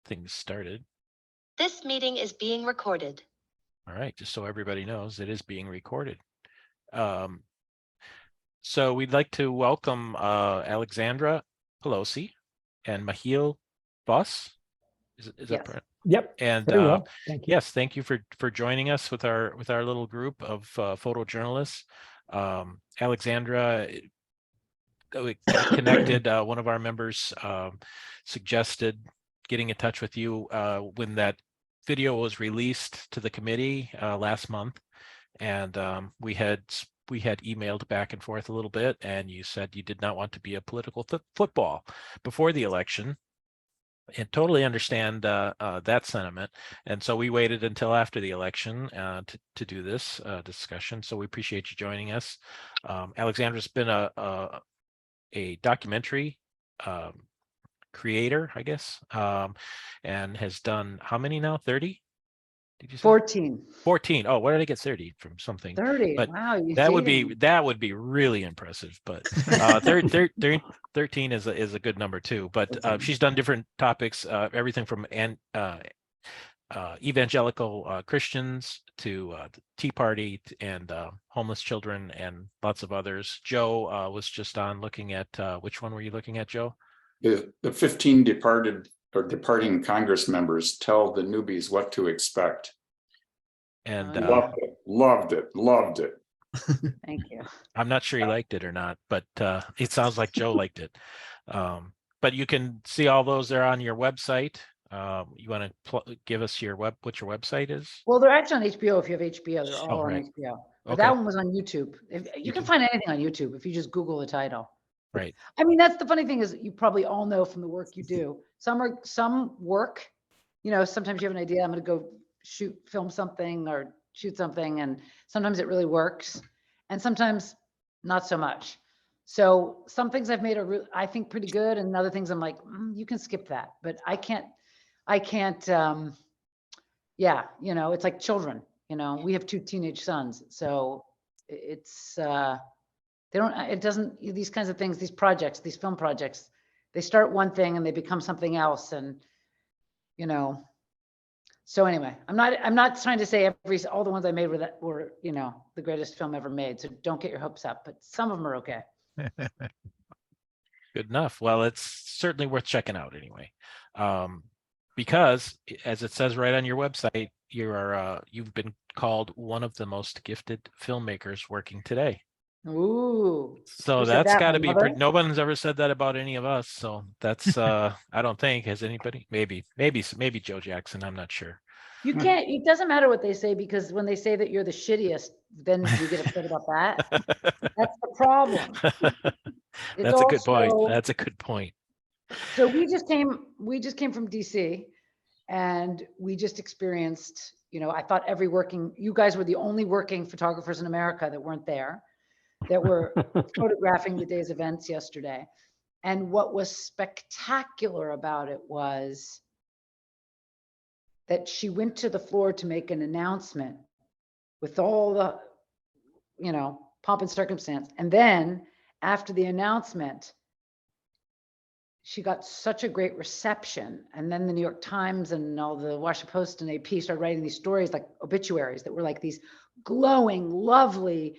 things started. This meeting is being recorded. All right, just so everybody knows, it is being recorded. So we'd like to welcome Alexandra Pelosi and Michiel Vos. Is Yes. that correct? Yep. And Very well. Thank you. yes, thank you for joining us with our little group of photojournalists. Alexandra we got connected. One of our members suggested getting in touch with you when that video was released to the committee last month, and we had emailed back and forth a little bit, and you said you did not want to be a political football before the election. And totally understand that sentiment, and so we waited until after the election to do this discussion. So we appreciate you joining us. Alexandra's been a documentary creator, I guess, and has done how many now? 30? Did you say 14. 14? Oh, where did I get 30 from? Something. 30. But Wow, you that would be really impressive. But 13 is a good number too. But she's done different topics, everything from evangelical Christians to the Tea Party and homeless children and lots of others. Joe was just on looking at which one were you looking at, Joe? The 15 departing Congress members tell the newbies what to expect. And loved it. Thank you. I'm not sure he liked it or not, but it sounds like Joe liked it. But you can see all those there on your website. You want to give us what your website is? Well, they're actually on HBO. If you have HBO, they're all right. on HBO. But Okay. that one was on YouTube. You can find anything on YouTube if you just Google the title. Right. I mean, that's the funny thing is you probably all know from the work you do. Some work, sometimes you have an idea, I'm going to go film something or shoot something. And sometimes it really works. And sometimes not so much. So some things I've made are, I think, pretty good. And other things I'm like, you can skip that. But I can't, it's like children, we have 2 teenage sons. So it's, these kinds of things, these projects, these film projects, they start one thing and they become something else. And, so anyway, I'm not trying to say all the ones I made were, the greatest film ever made. So don't get your hopes up, but some of them are okay. Good enough. Well, it's certainly worth checking out anyway. Because as it says right on your website, you've been called one of the most gifted filmmakers working today. Ooh. So that's got to be pretty. No one's ever said that about any of us. So that's I don't think has anybody. Maybe Joe Jackson. I'm not sure. You can't. It doesn't matter what they say, because when they say that you're the shittiest, then you get upset about that. That's the problem. That's a good point. That's a good point. So we just came from DC, and we just experienced. I thought you guys were the only working photographers in America that weren't there, that were photographing the day's events yesterday. And what was spectacular about it was that she went to the floor to make an announcement with all the, pomp and circumstance. And then after the announcement, she got such a great reception. And then the New York Times and all the Washington Post and AP started writing these stories, like obituaries, that were like these glowing, lovely,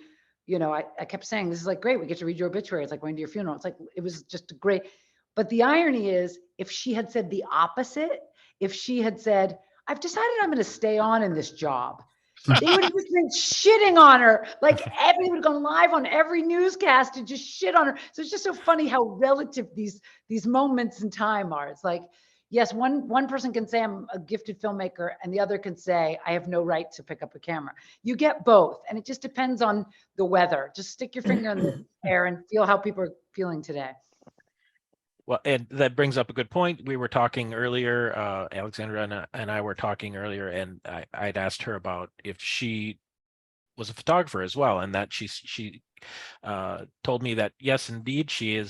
I kept saying, this is like great. We get to read your obituary. It's like going to your funeral. It's like, it was just great. But the irony is, if she had said the opposite, if she had said, I've decided I'm going to stay on in this job, they would have just been shitting on her. Like everybody would have gone live on every newscast to just shit on her. So it's just so funny how relative these moments in time are. It's like, yes, one person can say I'm a gifted filmmaker, and the other can say I have no right to pick up a camera. You get both, and it just depends on the weather. Just stick your finger in the air and feel how people are feeling today. Well, and that brings up a good point. We were talking earlier, Alexandra and I were talking earlier, and I'd asked her about if she was a photographer as well, and that she told me that yes, indeed, she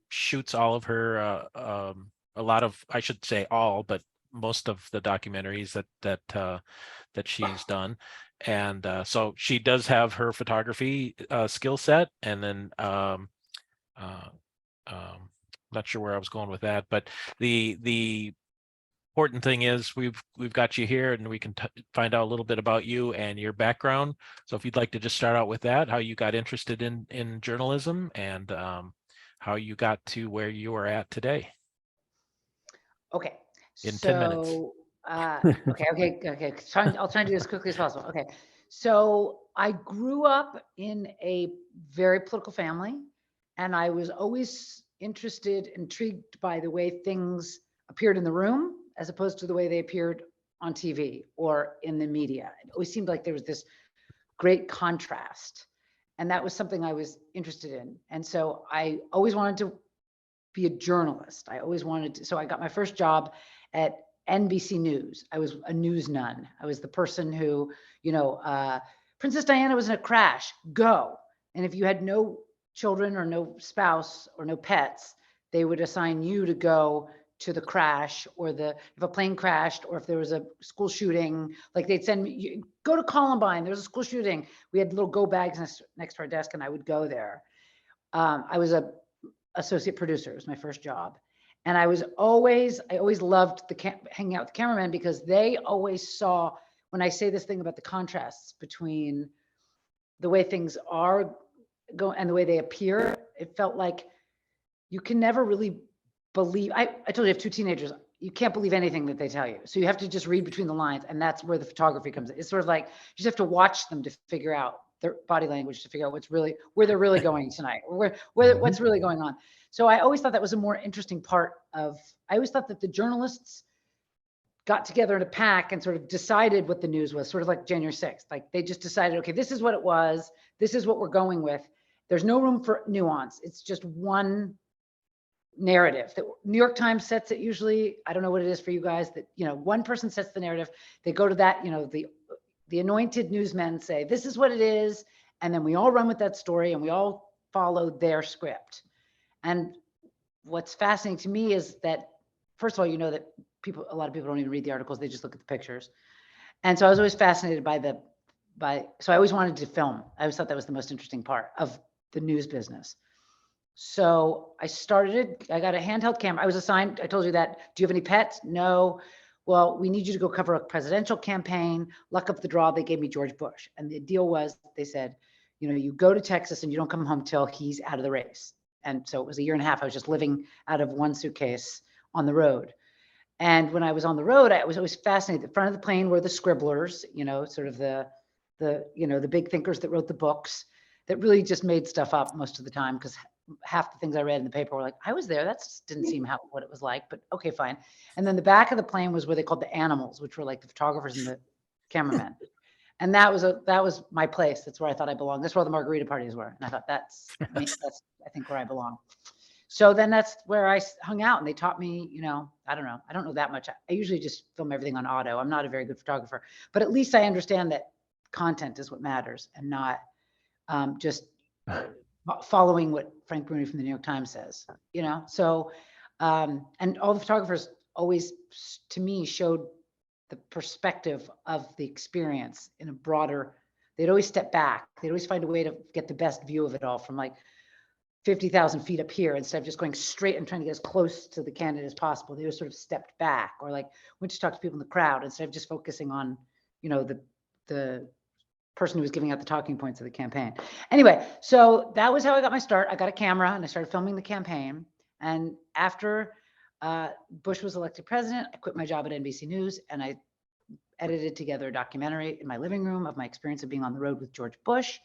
shoots all of her a lot of, I should say all, but most of the documentaries that she's done, and so she does have her photography skill set, and then not sure where I was going with that, but the important thing is we've got you here, and we can find out a little bit about you and your background. So if you'd like to just start out with that, how you got interested in journalism, and how you got to where you are at today. Okay. In 10 minutes. Okay. I'll try and do this as quickly as possible. Okay. So I grew up in a very political family, and I was always intrigued by the way things appeared in the room as opposed to the way they appeared on TV or in the media. It always seemed like there was this great contrast. And that was something I was interested in. And so I always wanted to be a journalist. I always wanted to. So I got my first job at NBC News. I was a news nun. I was the person who, Princess Diana was in a crash, go. And if you had no children or no spouse or no pets, they would assign you to go to the crash, or if a plane crashed, or if there was a school shooting, like they'd send me, go to Columbine, there's a school shooting. We had little go bags next to our desk, and I would go there. I was a associate producer. It was my first job. And I always loved hanging out with the cameramen, because they always saw, when I say this thing about the contrasts between the way things are going and the way they appear, it felt like you can never really believe. I told you I have two teenagers. You can't believe anything that they tell you. So you have to just read between the lines. And that's where the photography comes in. It's sort of like, you just have to watch them to figure out their body language, to figure out where they're really going tonight, or what's really going on. So I always thought that was a more interesting part I always thought that the journalists got together in a pack and sort of decided what the news was, sort of like January 6th. Like they just decided, okay, this is what it was. This is what we're going with. There's no room for nuance. It's just one narrative. The New York Times sets it usually. I don't know what it is for you guys, that, one person sets the narrative. They go to that, the anointed newsmen say, this is what it is. And then we all run with that story, and we all follow their script. And what's fascinating to me is that, first of all, that a lot of people don't even read the articles. They just look at the pictures. And so I was always fascinated so I always wanted to film. I always thought that was the most interesting part of the news business. So I got a handheld camera. I was assigned, I told you that. Do you have any pets? No. Well, we need you to go cover a presidential campaign. Luck of the draw, they gave me George Bush. And the deal was, they said, you go to Texas and you don't come home till he's out of the race. And so it was a year and a half. I was just living out of one suitcase on the road. And when I was on the road, I was always fascinated. The front of the plane were the scribblers, sort of the big thinkers that wrote the books, that really just made stuff up most of the time, because half the things I read in the paper were like, I was there. That didn't seem what it was like, but okay, fine. And then the back of the plane was where they called the animals, which were like the photographers and the cameramen. And that was my place. That's where I thought I belonged. That's where all the margarita parties were. And I thought that's I think where I belong. So then that's where I hung out, and they taught me, I don't know. I don't know that much. I usually just film everything on auto. I'm not a very good photographer, but at least I understand that content is what matters, and not just following what Frank Bruni from the New York Times says, So, and all the photographers always, to me, showed the perspective of the experience in a broader. They'd always step back. They'd always find a way to get the best view of it all from like 50,000 feet up here, instead of just going straight and trying to get as close to the candidate as possible. They just sort of stepped back, or like went to talk to people in the crowd, instead of just focusing on, the person who was giving out the talking points of the campaign. Anyway, so that was how I got my start. I got a camera and I started filming the campaign. And after Bush was elected president, I quit my job at NBC News, and I edited together a documentary in my living room of my experience of being on the road with George Bush.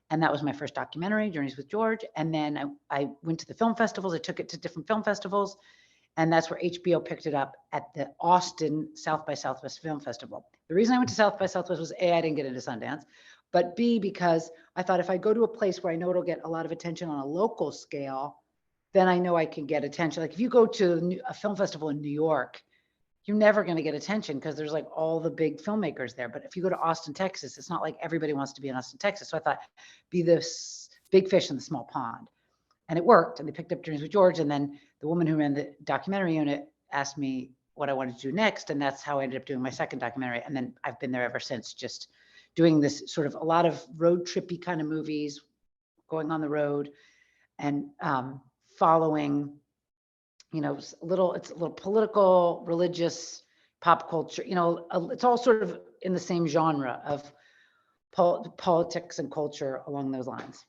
And that was my first documentary, Journeys with George. And then I went to the film festivals. I took it to different film festivals. And that's where HBO picked it up at the Austin South by Southwest Film Festival. The reason I went to South by Southwest was A, I didn't get into Sundance, but B, because I thought if I go to a place where I know it'll get a lot of attention on a local scale, then I know I can get attention. Like if you go to a film festival in New York, you're never going to get attention because there's like all the big filmmakers there. But if you go to Austin, Texas, it's not like everybody wants to be in Austin, Texas. So I thought, be this big fish in the small pond. And it worked. And they picked up Journeys with George. And then the woman who ran the documentary unit asked me what I wanted to do next. And that's how I ended up doing my second documentary. And then I've been there ever since, just doing this sort of a lot of road trippy kind of movies, going on the road and following, it's a little political, religious, pop culture, it's all sort of in the same genre of politics and culture along those lines.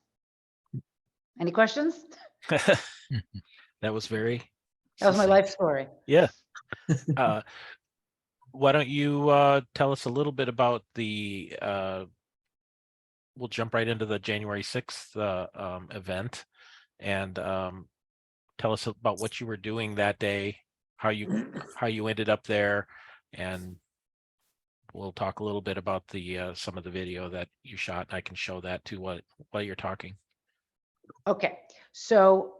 Any questions? That was very. That was my succinct. life story. Yeah. Why don't you tell us a little bit about the, we'll jump right into the January 6th event, and tell us about what you were doing that day, how you ended up there, and we'll talk a little bit about the some of the video that you shot. I can show that too while you're talking. Okay, so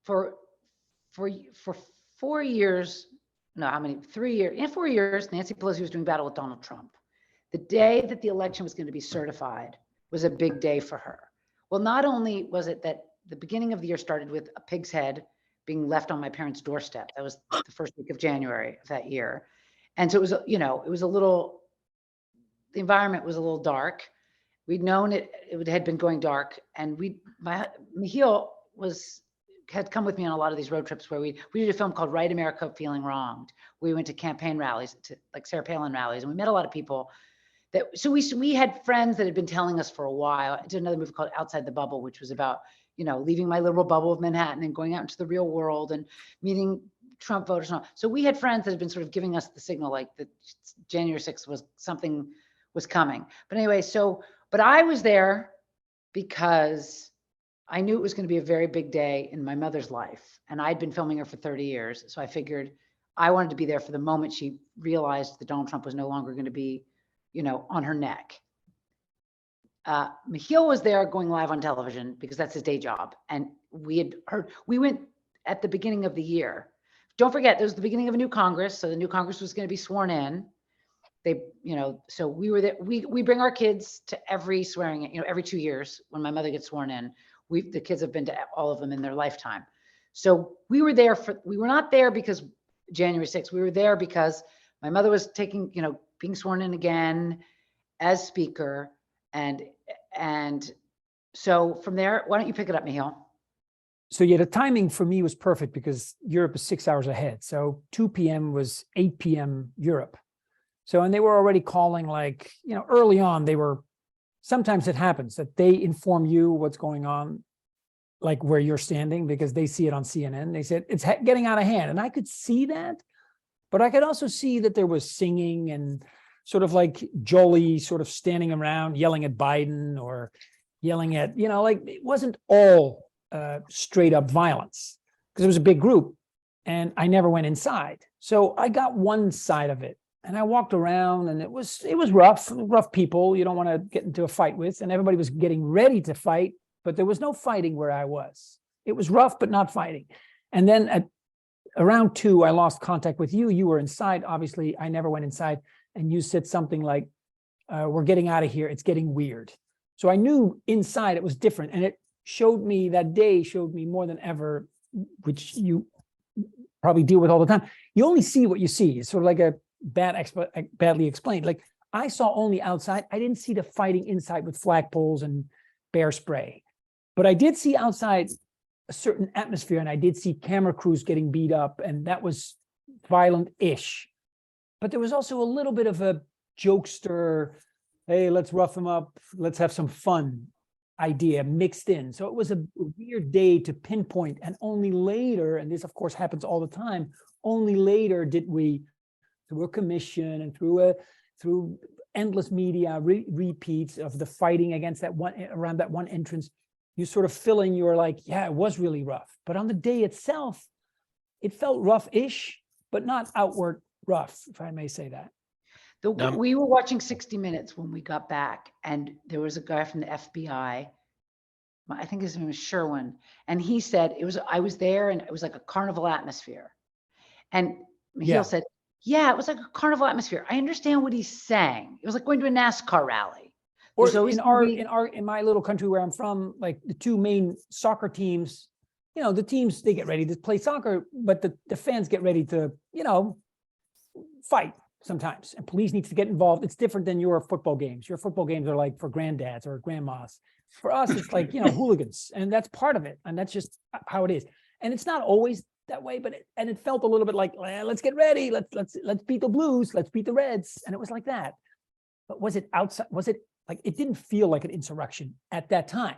for 4 years, no, how many? 3 years, in 4 years, Nancy Pelosi was doing battle with Donald Trump. The day that the election was going to be certified was a big day for her. Well, not only was it that the beginning of the year started with a pig's head being left on my parents' doorstep. That was the first week of January of that year. And so it was, it was a little, the environment was a little dark. We'd known it had been going dark, and Michiel had come with me on a lot of these road trips where we did a film called Right America Feeling Wronged. We went to campaign rallies, to like Sarah Palin rallies, and we met a lot of people so we had friends that had been telling us for a while. I did another movie called Outside the Bubble, which was about, leaving my little bubble of Manhattan and going out into the real world and meeting Trump voters and all. So we had friends that had been sort of giving us the signal, like that January 6th was something was coming. But anyway, but I was there because I knew it was going to be a very big day in my mother's life. And I'd been filming her for 30 years. So I figured I wanted to be there for the moment she realized that Donald Trump was no longer going to be, on her neck. Michiel was there going live on television because that's his day job. And we went at the beginning of the year. Don't forget, it was the beginning of a new Congress. So the new Congress was going to be sworn in. So we were there. We bring our kids to every swearing in, every 2 years when my mother gets sworn in. The kids have been to all of them in their lifetime. So we were not there because January 6th. We were there because my mother was being sworn in again as speaker. And so from there, why don't you pick it up, Michiel? So yeah, the timing for me was perfect because Europe is 6 hours ahead. So 2 p.m. was 8 p.m. Europe. So, and they were already calling early on, sometimes it happens that they inform you what's going on, like where you're standing, because they see it on CNN. They said, it's getting out of hand. And I could see that, but I could also see that there was singing and sort of like jolly sort of standing around yelling at Biden or yelling at, it wasn't all straight up violence because it was a big group and I never went inside. So I got one side of it and I walked around and it was rough people you don't want to get into a fight with, and everybody was getting ready to fight, but there was no fighting where I was. It was rough, but not fighting. And then at around 2, I lost contact with you. You were inside. Obviously, I never went inside. And you said something like, we're getting out of here. It's getting weird. So I knew inside it was different. And that day showed me more than ever, which you probably deal with all the time. You only see what you see. It's sort of like a badly explained. Like I saw only outside. I didn't see the fighting inside with flagpoles and bear spray. But I did see outside a certain atmosphere, and I did see camera crews getting beat up, and that was violent-ish. But there was also a little bit of a jokester, hey, let's rough them up, let's have some fun idea mixed in. So it was a weird day to pinpoint, and only later, and this of course happens all the time, only later did we, through a commission and through endless media repeats of the fighting against around that one entrance, you sort of feeling you were like, yeah, it was really rough. But on the day itself, it felt rough-ish, but not outward rough, if I may say that. We were watching 60 Minutes when we got back, and there was a guy from the FBI. I think his name was Sherwin, and he said I was there, and it was like a carnival atmosphere. And Michiel said, "Yeah, it was like a carnival atmosphere. I understand what he's saying. It was like going to a NASCAR rally." Or in my little country where I'm from, like the 2 main soccer teams, the teams, they get ready to play soccer, but the fans get ready to, fight sometimes, and police needs to get involved. It's different than your football games. Your football games are like for granddads or grandmas. For us, it's like, hooligans, and that's part of it. And that's just how it is. And it's not always that way, but it felt a little bit like, "Well, let's get ready, let's beat the Blues, let's beat the Reds," and it was like that. But was it outside? Was it like, it didn't feel like an insurrection at that time?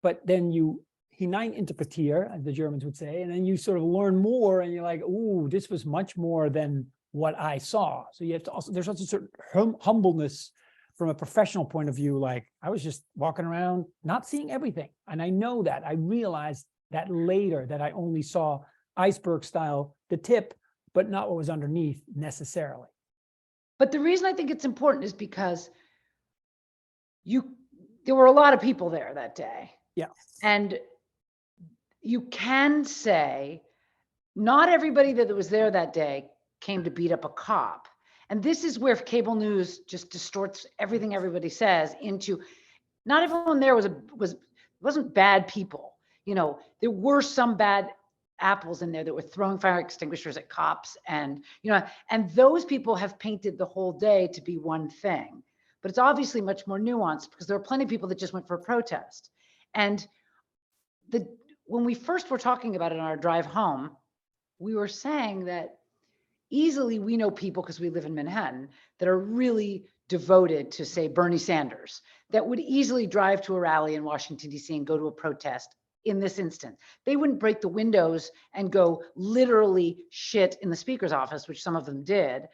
But then you hineininterpretiere, as the Germans would say, and then you sort of learn more, and you're like, "Ooh, this was much more than what I saw." So you have to also, there's also a certain humbleness from a professional point of view. Like, I was just walking around, not seeing everything, and I know that. I realized that later, that I only saw iceberg style, the tip, but not what was underneath necessarily. But the reason I think it's important is because there were a lot of people there that day. Yeah. And you can say not everybody that was there that day came to beat up a cop. And this is where cable news just distorts everything everybody says into, not everyone there wasn't bad people. You know, there were some bad apples in there that were throwing fire extinguishers at cops, and and those people have painted the whole day to be one thing. But it's obviously much more nuanced, because there are plenty of people that just went for a protest. And when we first were talking about it on our drive home, we were saying that easily we know people, because we live in Manhattan, that are really devoted to, say, Bernie Sanders, that would easily drive to a rally in Washington, D.C. and go to a protest. In this instance, they wouldn't break the windows and go literally shit in the speaker's office, which some of them did.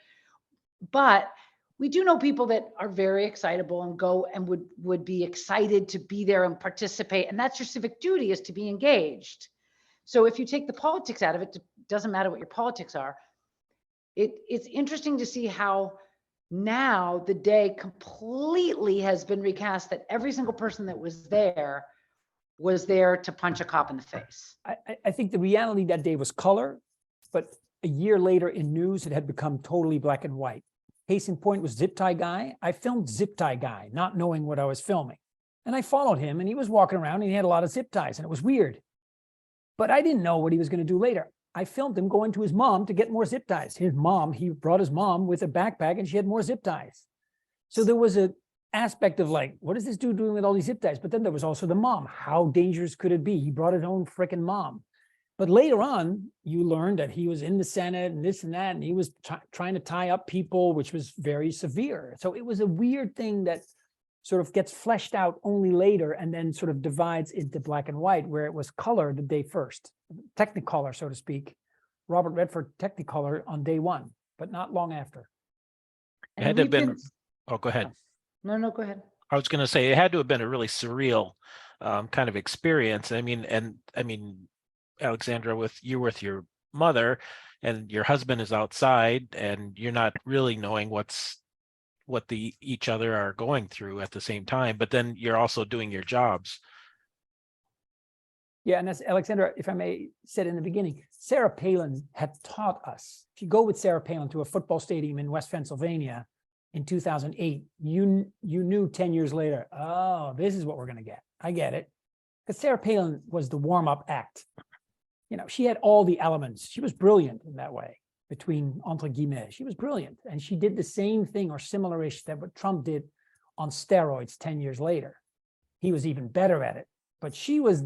But we do know people that are very excitable and go and would be excited to be there and participate. And that's your civic duty, is to be engaged. So if you take the politics out of it, it doesn't matter what your politics are. It's interesting to see how now the day completely has been recast, that every single person that was there to punch a cop in the face. I think the reality that day was color, but a year later in news, it had become totally black and white. Case in point was Zip Tie Guy. I filmed Zip Tie Guy, not knowing what I was filming. And I followed him, and he was walking around, and he had a lot of zip ties, and it was weird. But I didn't know what he was going to do later. I filmed him going to his mom to get more zip ties. He brought his mom with a backpack, and she had more zip ties. So there was an aspect of like, what is this dude doing with all these zip ties? But then there was also the mom. How dangerous could it be? He brought his own freaking mom. But later on, you learned that he was in the Senate and this and that, and he was trying to tie up people, which was very severe. So it was a weird thing that sort of gets fleshed out only later, and then sort of divides into black and white, where it was color the day first, Technicolor, so to speak. Robert Redford Technicolor on day one, but not long after. It had to have been, oh, go ahead. No, go ahead. I was going to say, it had to have been a really surreal kind of experience. I mean, Alexandra, with your mother, and your husband is outside, and you're not really knowing what each other are going through at the same time, but then you're also doing your jobs. Yeah, and as Alexandra, if I may, said in the beginning, Sarah Palin had taught us. If you go with Sarah Palin to a football stadium in West Pennsylvania in 2008, you knew 10 years later, oh, this is what we're going to get. I get it. Because Sarah Palin was the warm-up act. You know, she had all the elements. She was brilliant in that way, between entre guillemets. She was brilliant. And she did the same thing or similar-ish that what Trump did on steroids 10 years later. He was even better at it. But she was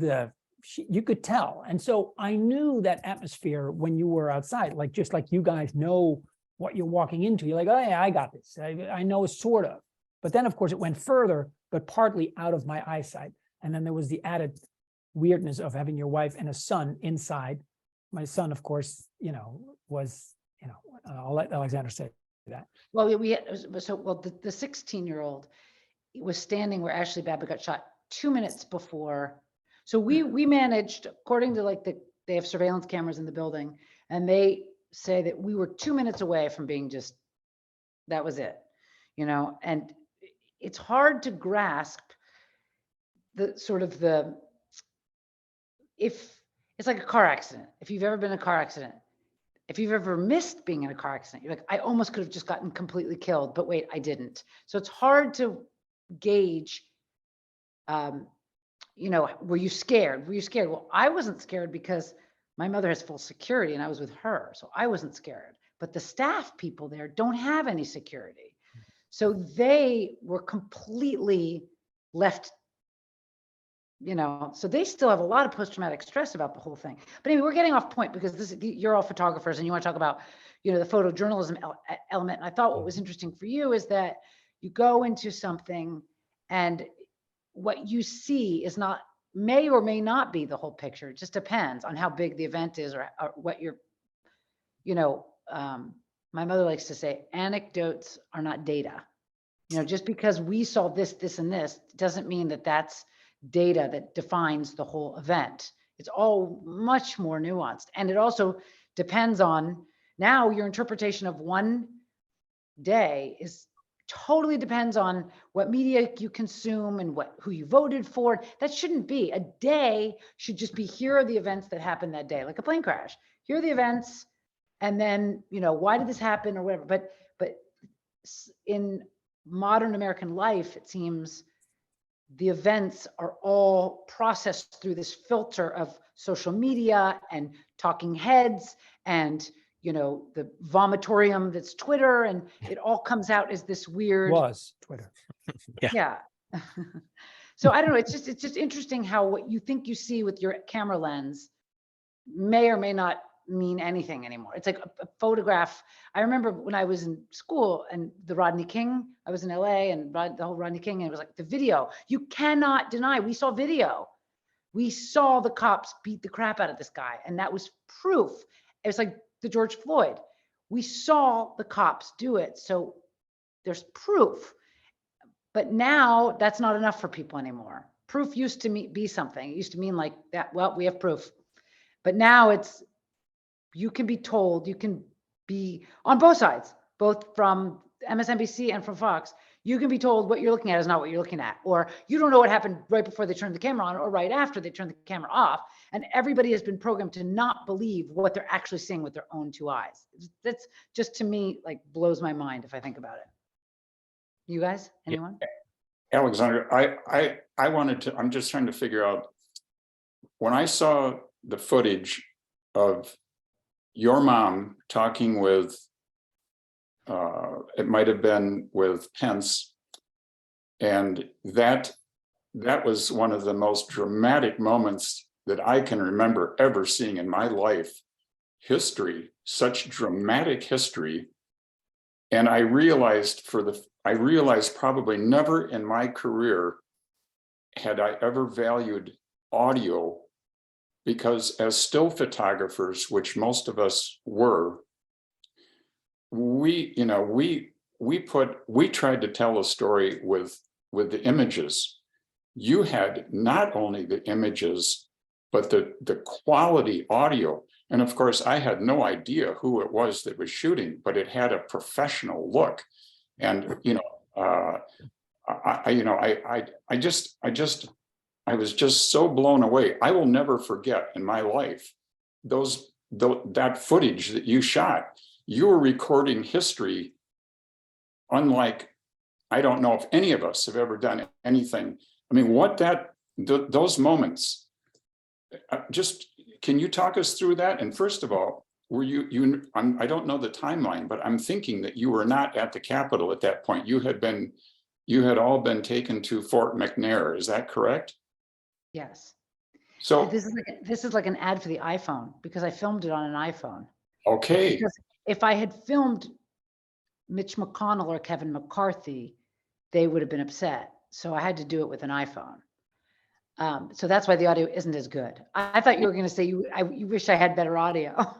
you could tell. And so I knew that atmosphere when you were outside, like just like you guys know what you're walking into. You're like, oh yeah, I got this. I know sort of. But then of course it went further, but partly out of my eyesight. And then there was the added weirdness of having your wife and a son inside. My son, of course, was, I'll let Alexandra say that. Well, the 16-year-old was standing where Ashley Babbitt got shot 2 minutes before. So we managed, according to they have surveillance cameras in the building, and they say that we were 2 minutes away from being that was it, and it's hard to grasp if it's like a car accident. If you've ever been in a car accident, if you've ever missed being in a car accident, you're like, I almost could have just gotten completely killed, but wait, I didn't. So it's hard to gauge, were you scared? Well, I wasn't scared because my mother has full security and I was with her. So I wasn't scared, but the staff people there don't have any security. So they were completely left you know, so they still have a lot of post-traumatic stress about the whole thing. But anyway, we're getting off point because this, you're all photographers and you want to talk about, you know, the photojournalism element. And I thought what was interesting for you is that you go into something and what you see is not, may or may not be the whole picture. It just depends on how big the event is or what you're, you know, my mother likes to say, anecdotes are not data. You know, just because we saw this, this, and this doesn't mean that that's data that defines the whole event. It's all much more nuanced. And it also depends on, now your interpretation of one day is totally depends on what media you consume and who you voted for. That shouldn't be. A day should just be, here are the events that happened that day, like a plane crash. Here are the events, and then, you know, why did this happen or whatever. But in modern American life, it seems the events are all processed through this filter of social media and talking heads and, you know, the vomitorium that's Twitter, and it all comes out as this weird. Was Twitter. Yeah. So I don't know. It's just interesting how what you think you see with your camera lens may or may not mean anything anymore. It's like a photograph. I remember when I was in school and the Rodney King, I was in LA and the whole Rodney King, and it was like the video. You cannot deny, we saw video. We saw the cops beat the crap out of this guy, and that was proof. It was like the George Floyd. We saw the cops do it. So there's proof. But now that's not enough for people anymore. Proof used to be something. It used to mean like that, well, we have proof. But now it's, you can be told, you can be on both sides, both from MSNBC and from Fox, you can be told what you're looking at is not what you're looking at, or you don't know what happened right before they turned the camera on or right after they turned the camera off. And everybody has been programmed to not believe what they're actually seeing with their own two eyes. That's just, to me, like blows my mind if I think about it. You guys, anyone? Alexandra, I wanted to, I'm just trying to figure out, when I saw the footage of your mom talking with, it might have been with Pence, and that was one of the most dramatic moments that I can remember ever seeing in my life. History, such dramatic history. And I realized probably never in my career had I ever valued audio, because as still photographers, which most of us were, we tried to tell a story with the images. You had not only the images, but the quality audio. And of course, I had no idea who it was that was shooting, but it had a professional look. And, I was just so blown away. I will never forget in my life that footage that you shot. You were recording history unlike, I don't know if any of us have ever done anything. I mean, those moments, can you talk us through that? And first of all, were I don't know the timeline, but I'm thinking that you were not at the Capitol at that point. You had all been taken to Fort McNair. Is that correct? Yes. So this is like an ad for the iPhone, because I filmed it on an iPhone. Okay. Because if I had filmed Mitch McConnell or Kevin McCarthy, they would have been upset. So I had to do it with an iPhone. So that's why the audio isn't as good. I thought you were going to say you wish I had better audio.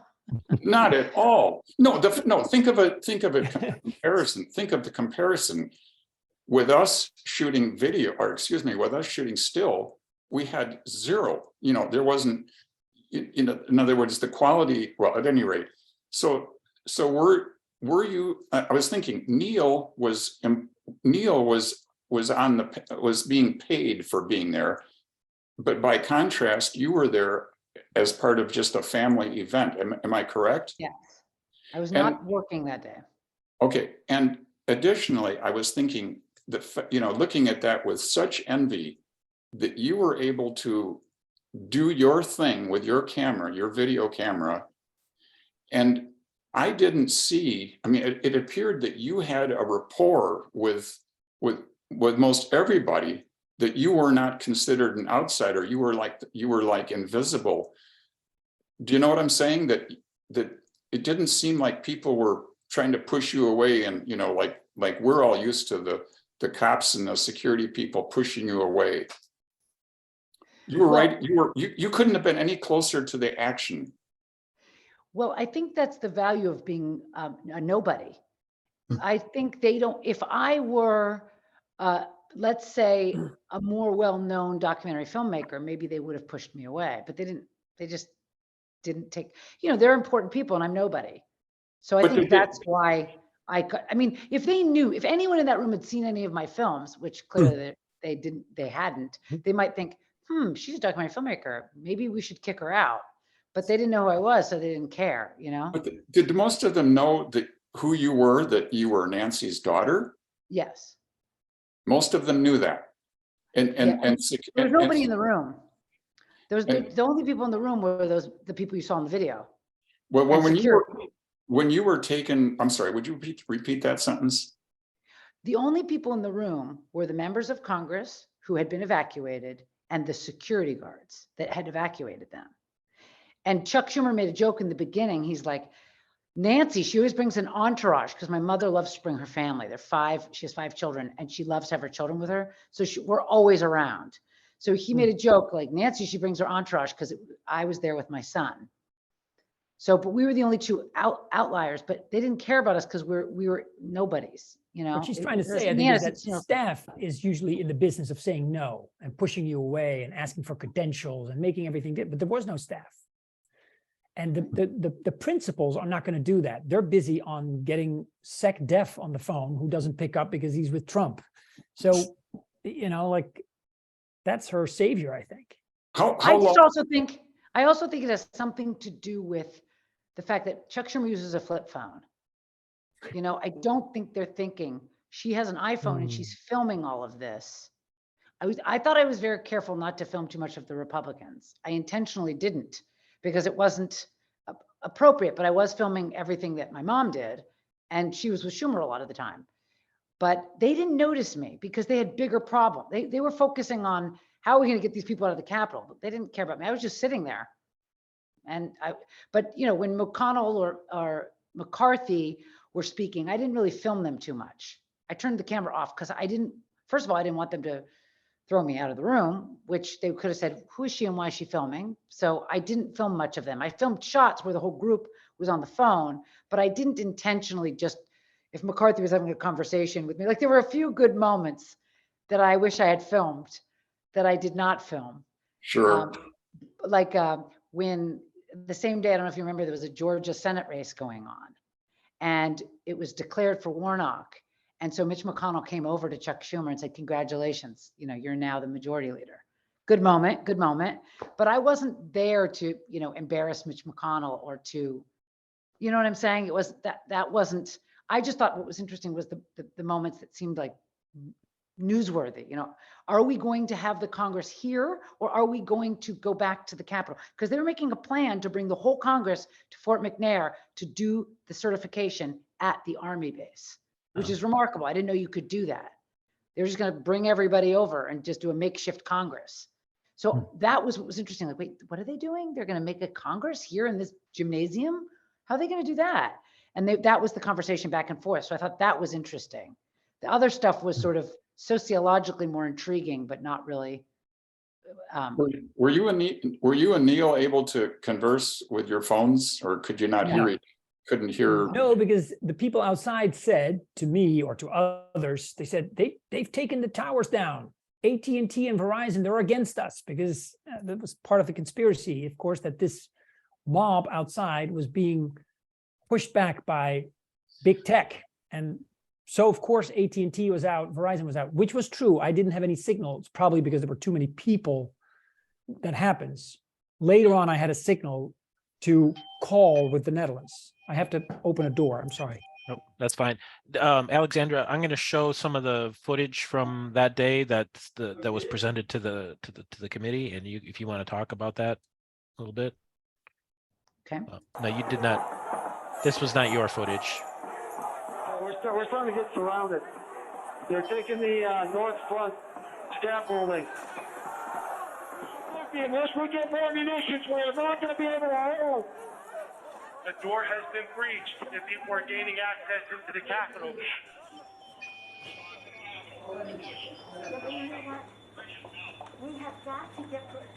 Not at all. No, think of a comparison. Think of the comparison with us shooting video, or excuse me, with us shooting still. We had zero. There wasn't. In other words, the quality. Well, at any rate, so were you? I was thinking Neil was being paid for being there, but by contrast, you were there as part of just a family event. Am I correct? Yes. I was not working that day. Okay. And additionally, I was thinking that, looking at that with such envy, that you were able to do your thing with your camera, your video camera. And I didn't see, it appeared that you had a rapport with most everybody, that you were not considered an outsider. You were like invisible. Do you know what I'm saying? That it didn't seem like people were trying to push you away, and you know, like we're all used to the cops and the security people pushing you away. You were right. You couldn't have been any closer to the action. Well, I think that's the value of being a nobody. I think they don't, if I were, let's say, a more well-known documentary filmmaker, maybe they would have pushed me away, but they just didn't take, you know, they're important people and I'm nobody. So I think that's why I mean, if they knew, if anyone in that room had seen any of my films, which clearly they hadn't, they might think, she's a documentary filmmaker. Maybe we should kick her out. But they didn't know who I was, so they didn't care, you know? But did most of them know who you were, that you were Nancy's daughter? Yes. Most of them knew that. And there was nobody in the room. There was the only people in the room were the people you saw in the video. Well, when you were taken, I'm sorry, would you repeat that sentence? The only people in the room were the members of Congress who had been evacuated and the security guards that had evacuated them. And Chuck Schumer made a joke in the beginning. He's like, Nancy, she always brings an entourage because my mother loves to bring her family. She has 5 children and she loves to have her children with her. So we're always around. So he made a joke like, Nancy, she brings her entourage because I was there with my son. So, but we were the only 2 outliers, but they didn't care about us because we were nobodies, you know? What she's trying to say, I think, is that staff is usually in the business of saying no and pushing you away and asking for credentials and making everything good, but there was no staff. And the principals are not going to do that. They're busy on getting Sec Def on the phone, who doesn't pick up because he's with Trump. So, you know, like, that's her savior, I think. I also think it has something to do with the fact that Chuck Schumer uses a flip phone. You know, I don't think they're thinking she has an iPhone and she's filming all of this. I thought I was very careful not to film too much of the Republicans. I intentionally didn't, because it wasn't appropriate, but I was filming everything that my mom did, and she was with Schumer a lot of the time. But they didn't notice me because they had bigger problems. They were focusing on how are we going to get these people out of the Capitol, but they didn't care about me. I was just sitting there. But you know, when McConnell or McCarthy were speaking, I didn't really film them too much. I turned the camera off because first of all, I didn't want them to throw me out of the room, which they could have said, who is she and why is she filming? So I didn't film much of them. I filmed shots where the whole group was on the phone, but I didn't intentionally if McCarthy was having a conversation with me, like there were a few good moments that I wish I had filmed that I did not film. Sure. When the same day, I don't know if you remember, there was a Georgia Senate race going on and it was declared for Warnock. And so Mitch McConnell came over to Chuck Schumer and said, congratulations, you know, you're now the majority leader. Good moment. But I wasn't there to, you know, embarrass Mitch McConnell or to, you know what I'm saying? It was that wasn't, I just thought what was interesting was the moments that seemed like newsworthy. You know, are we going to have the Congress here or are we going to go back to the Capitol? Because they were making a plan to bring the whole Congress to Fort McNair to do the certification at the Army base, which is remarkable. I didn't know you could do that. They were just going to bring everybody over and just do a makeshift Congress. So that was what was interesting. Like, wait, what are they doing? They're going to make a Congress here in this gymnasium? How are they going to do that? And that was the conversation back and forth. So I thought that was interesting. The other stuff was sort of sociologically more intriguing, but not really. Were you and Neil able to converse with your phones, or could you not hear it? Couldn't hear? No, because the people outside said to me or to others, they said they've taken the towers down. AT&T and Verizon, they're against us, because that was part of the conspiracy, of course, that this mob outside was being pushed back by big tech. And so, of course, AT&T was out, Verizon was out, which was true. I didn't have any signals, probably because there were too many people. That happens. Later on, I had a signal to call with the Netherlands. I have to open a door. I'm sorry. No, that's fine. Alexandra, I'm going to show some of the footage from that day that was presented to the committee, and if you want to talk about that a little bit. Okay. No, you did not. This was not your footage. We're starting to get surrounded. They're taking the north front Scaffolding. Unless we get more munitions, we're not going to be able to hold. The door has been breached and people are gaining access into the Capitol. We have got to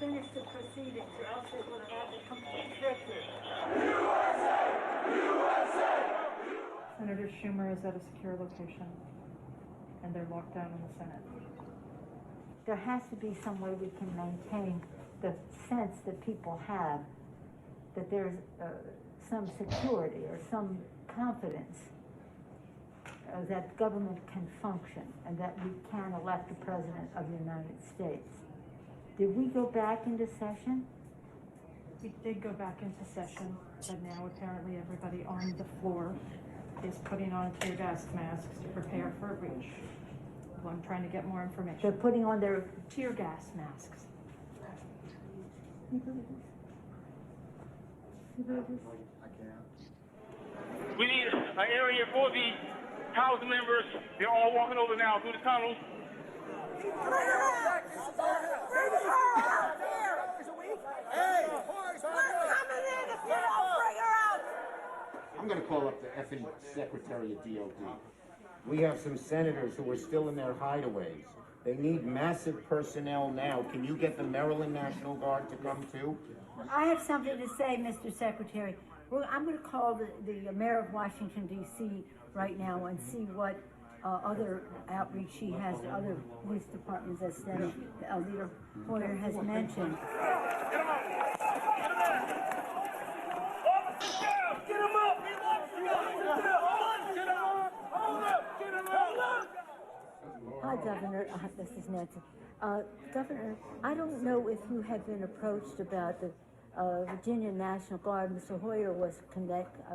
finish the proceedings, or else we're going to have a complete victory. Senator Schumer is at a secure location, and they're locked down in the Senate. There has to be some way we can maintain the sense that people have that there's some security or some confidence that government can function and that we can elect the President of the United States. Did we go back into session? We did go back into session, but now apparently everybody on the floor is putting on tear gas masks to prepare for a breach. Well, I'm trying to get more information. They're putting on their Tear gas masks. We need an area for the House members. They're all walking over now through the tunnels. I'm going to call up the effing Secretary of DOD. We have some senators who are still in their hideaways. They need massive personnel now. Can you get the Maryland National Guard to come too? I have something to say, Mr. Secretary. Well, I'm going to call the mayor of Washington, D.C. right now and see what other outreach she has to other police departments, as Senator Leader Hoyer has mentioned. Hi, Governor. This is Nancy. Governor, I don't know if you have been approached about the Virginia National Guard. Mr. Hoyer was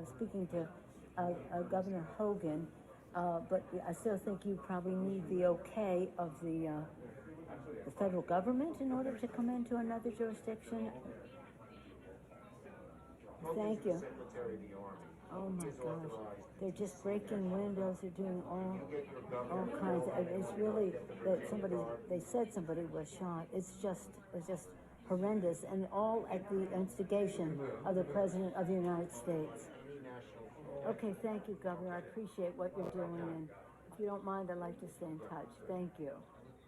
speaking to Governor Hogan, but I still think you probably need the okay of the federal government in order to come into another jurisdiction. Thank you. Oh my gosh, they're just breaking windows. They're doing all kinds of. It's really that they said somebody was shot. It's just horrendous, and all at the instigation of the President of the United States. Okay, thank you, Governor. I appreciate what you're doing, and if you don't mind, I'd like to stay in touch. Thank you.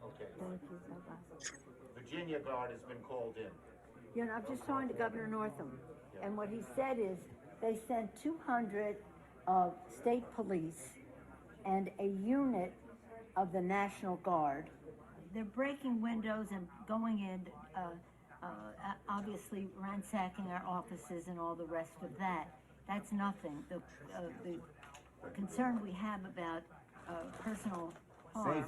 Okay. Thank you. Bye-bye. Virginia Guard has been called in. You know, I'm just talking to Governor Northam, and what he said is they sent 200 state police and a unit of the National Guard. They're breaking windows and going in, obviously ransacking our offices and all the rest of that. That's nothing. The concern we have about personal harm,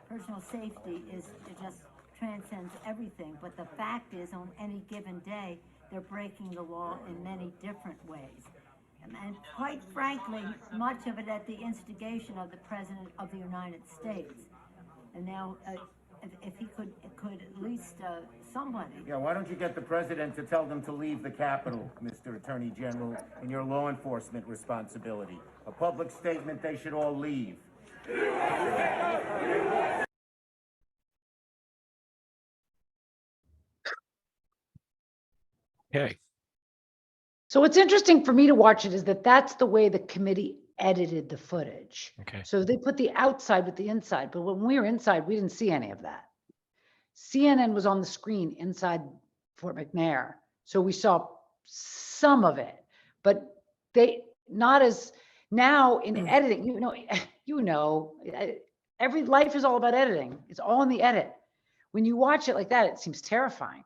personal safety it just transcends everything. But the fact is, on any given day, they're breaking the law in many different ways. And quite frankly, much of it at the instigation of the President of the United States. And now, if he could at least somebody. Yeah, why don't you get the President to tell them to leave the Capitol, Mr. Attorney General, in your law enforcement responsibility? A public statement, they should all leave. Okay. So what's interesting for me to watch it is that that's the way the committee edited the footage. Okay. So they put the outside with the inside, but when we were inside, we didn't see any of that. CNN was on the screen inside Fort McNair. So we saw some of it, but they not as now in editing, every life is all about editing. It's all in the edit. When you watch it like that, it seems terrifying.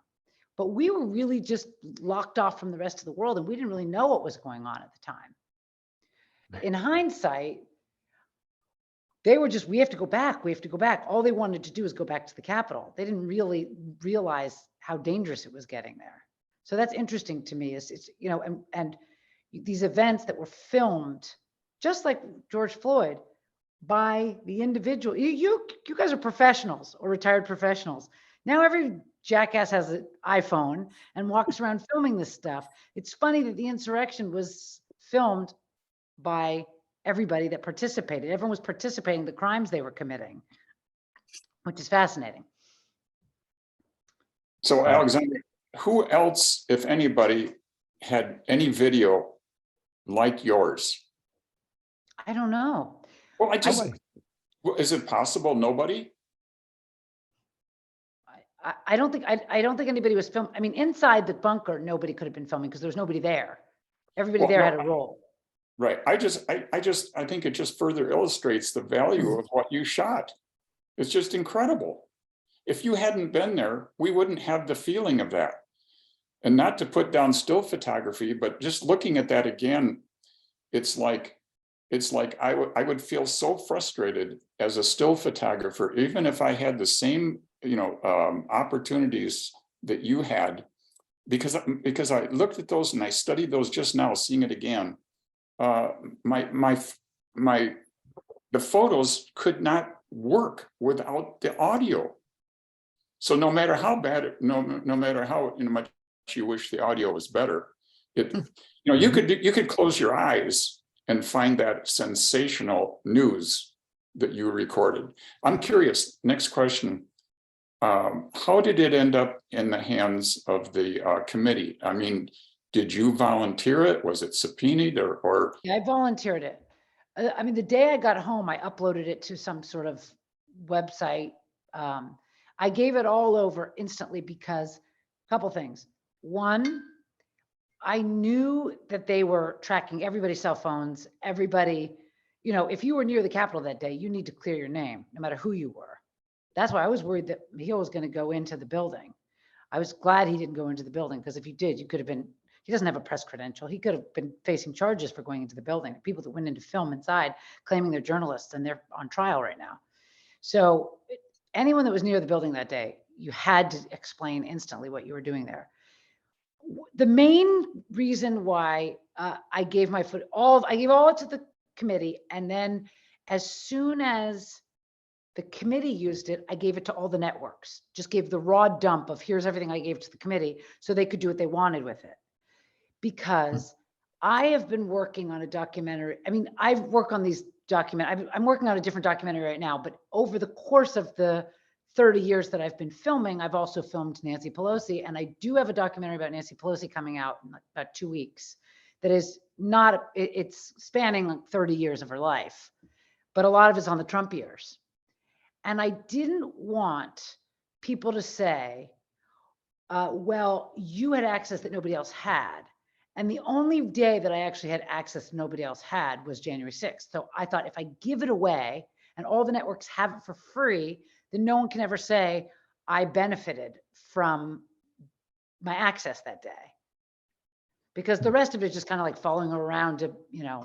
But we were really just locked off from the rest of the world, and we didn't really know what was going on at the time. In hindsight, they were just, we have to go back. All they wanted to do is go back to the Capitol. They didn't really realize how dangerous it was getting there. So that's interesting to me, and these events that were filmed, just like George Floyd, by the individual. You guys are professionals or retired professionals. Now every jackass has an iPhone and walks around filming this stuff. It's funny that the insurrection was filmed by everybody that participated. Everyone was participating in the crimes they were committing, which is fascinating. So Alexandra, who else, if anybody, had any video like yours? I don't know. Well, is it possible nobody? I don't think anybody was filming. I mean, inside the bunker, nobody could have been filming because there was nobody there. Everybody Well, there no, had a role. Right. I think it just further illustrates the value of what you shot. It's just incredible. If you hadn't been there, we wouldn't have the feeling of that. And not to put down still photography, but just looking at that again, it's like I would feel so frustrated as a still photographer, even if I had the same, opportunities that you had, because I looked at those and I studied those just now, seeing it again. The photos could not work without the audio. So no matter how bad, no matter how much you wish the audio was better, you could close your eyes and find that sensational news that you recorded. I'm curious, next question. How did it end up in the hands of the committee? I mean, did you volunteer it? Was it subpoenaed or? Yeah, I volunteered it. I mean, the day I got home, I uploaded it to some sort of website. I gave it all over instantly because a couple things. One, I knew that they were tracking everybody's cell phones, everybody, if you were near the Capitol that day, you need to clear your name, no matter who you were. That's why I was worried that Michiel was going to go into the building. I was glad he didn't go into the building, because if he did, he doesn't have a press credential. He could have been facing charges for going into the building. People that went into film inside claiming they're journalists and they're on trial right now. So anyone that was near the building that day, you had to explain instantly what you were doing there. The main reason why I gave all it to the committee, and then as soon as the committee used it, I gave it to all the networks. Just gave the raw dump of here's everything I gave to the committee so they could do what they wanted with it. Because I have been working on a documentary. I mean, I've worked on these I'm working on a different documentary right now, but over the course of the 30 years that I've been filming, I've also filmed Nancy Pelosi, and I do have a documentary about Nancy Pelosi coming out in about 2 weeks. That is it's spanning like 30 years of her life, but a lot of it's on the Trump years. And I didn't want people to say, well, you had access that nobody else had. And the only day that I actually had access nobody else had was January 6th. So I thought if I give it away and all the networks have it for free, then no one can ever say I benefited from my access that day. Because the rest of it is just kind of like following her around to,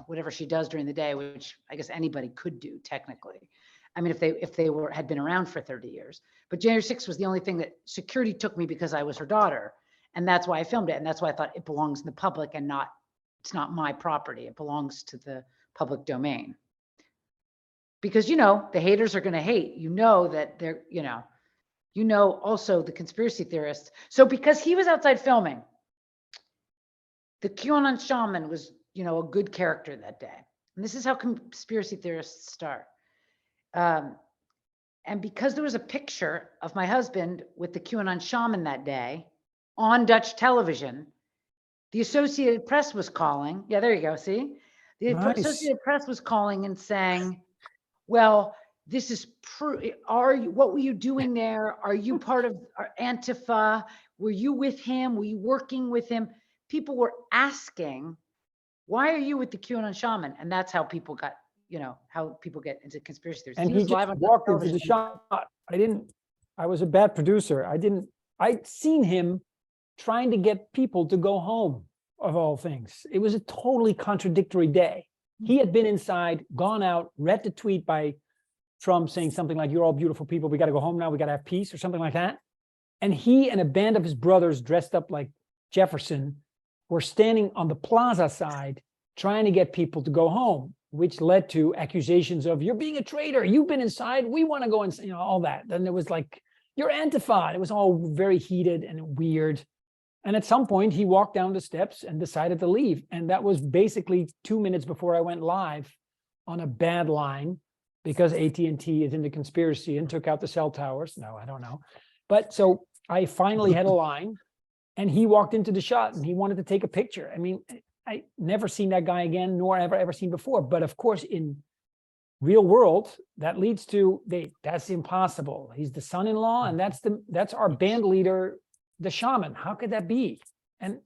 whatever she does during the day, which I guess anybody could do technically. I mean, if they had been around for 30 years. But January 6th was the only thing that security took me because I was her daughter. And that's why I filmed it. And that's why I thought it belongs in the public and it's not my property. It belongs to the public domain. Because, the haters are going to hate, that they're, also the conspiracy theorists. So because he was outside filming, the QAnon shaman was, a good character that day. And this is how conspiracy theorists start. And because there was a picture of my husband with the QAnon shaman that day on Dutch television, the Associated Press was calling. Yeah, there you go. See, the Associated Press was calling and saying, well, this is what were you doing there? Are you part of Antifa? Were you with him? Were you working with him? People were asking, why are you with the QAnon shaman? And that's how people got, how people get into conspiracy theories. And he just walked into the shot. I was a bad producer. I'd seen him trying to get people to go home, of all things. It was a totally contradictory day. He had been inside, gone out, read the tweet by Trump saying something like, you're all beautiful people, we got to go home now, we got to have peace, or something like that. And he and a band of his brothers dressed up like Jefferson were standing on the plaza side trying to get people to go home, which led to accusations of, you're being a traitor, you've been inside, we want to go inside, all that. Then there was like, you're Antifa. It was all very heated and weird. And at some point, he walked down the steps and decided to leave. And that was basically 2 minutes before I went live on a bad line, because AT&T is into conspiracy and took out the cell towers. No, I don't know. But so I finally had a line, and he walked into the shot and he wanted to take a picture. I mean, I never seen that guy again, nor ever seen before. But of course, in real world, that leads to that's impossible. He's the son-in-law, and that's our band leader, the shaman. How could that be? And